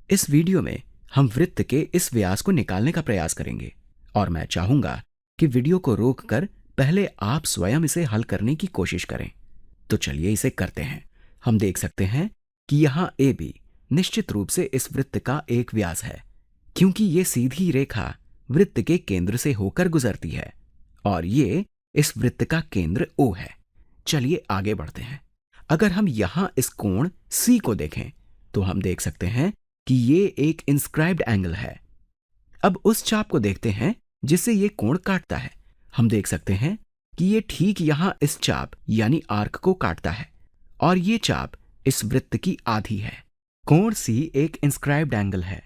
इस वीडियो में हम वृत्त के इस व्यास को निकालने का प्रयास करेंगे और मैं चाहूंगा कि वीडियो को रोककर पहले आप स्वयं इसे हल करने की कोशिश करें। तो चलिए इसे करते हैं। हम देख सकते हैं कि यहाँ ए बी निश्चित रूप से इस वृत्त का एक व्यास है, क्योंकि ये सीधी रेखा वृत्त के केंद्र से होकर गुजरती है और ये इस वृत्त का केंद्र ओ है। चलिए आगे बढ़ते हैं। अगर हम यहां इस कोण सी को देखें तो हम देख सकते हैं कि ये एक इंस्क्राइब्ड एंगल है। अब उस चाप को देखते हैं जिसे ये कोण काटता है। हम देख सकते हैं कि ये ठीक यहां इस चाप यानी आर्क को काटता है और ये चाप इस वृत्त की आधी है। कोण सी एक इंस्क्राइब्ड एंगल है।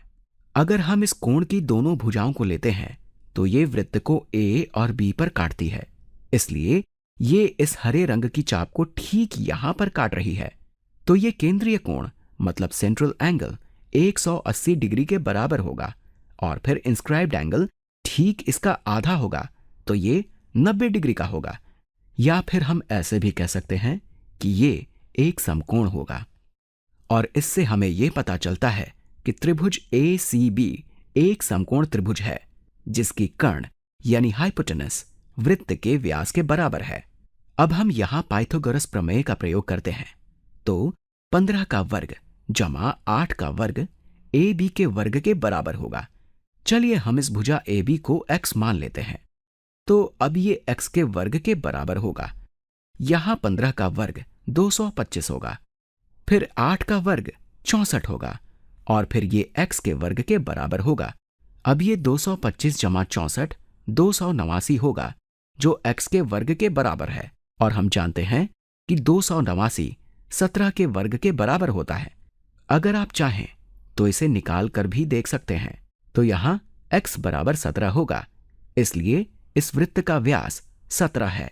अगर हम इस कोण की दोनों भुजाओं को लेते हैं तो ये वृत्त को ए और बी पर काटती है, इसलिए ये इस हरे रंग की चाप को ठीक यहां पर काट रही है। तो ये केंद्रीय कोण मतलब सेंट्रल एंगल 180 डिग्री के बराबर होगा और फिर इंस्क्राइब्ड एंगल ठीक इसका आधा होगा, तो ये 90 डिग्री का होगा। या फिर हम ऐसे भी कह सकते हैं कि ये एक समकोण होगा। और इससे हमें यह पता चलता है कि त्रिभुज ए सी बी एक समकोण त्रिभुज है जिसकी कर्ण यानी हाइपोटेनस वृत्त के व्यास के बराबर है। अब हम यहां पाइथागोरस प्रमेय का प्रयोग करते हैं। तो 15 का वर्ग जमा 8 का वर्ग ए बी के वर्ग के बराबर होगा। चलिए हम इस भुजा ए बी को x मान लेते हैं। तो अब ये x के वर्ग के बराबर होगा। यहां 15 का वर्ग 225 होगा, फिर 8 का वर्ग 64 होगा और फिर ये x के वर्ग के बराबर होगा। अब ये 225 जमा 64 289 होगा, जो x के वर्ग के बराबर है और हम जानते हैं कि 289 17 के वर्ग के बराबर होता है। अगर आप चाहें तो इसे निकाल कर भी देख सकते हैं। तो यहां x बराबर 17 होगा, इसलिए इस वृत्त का व्यास 17 है।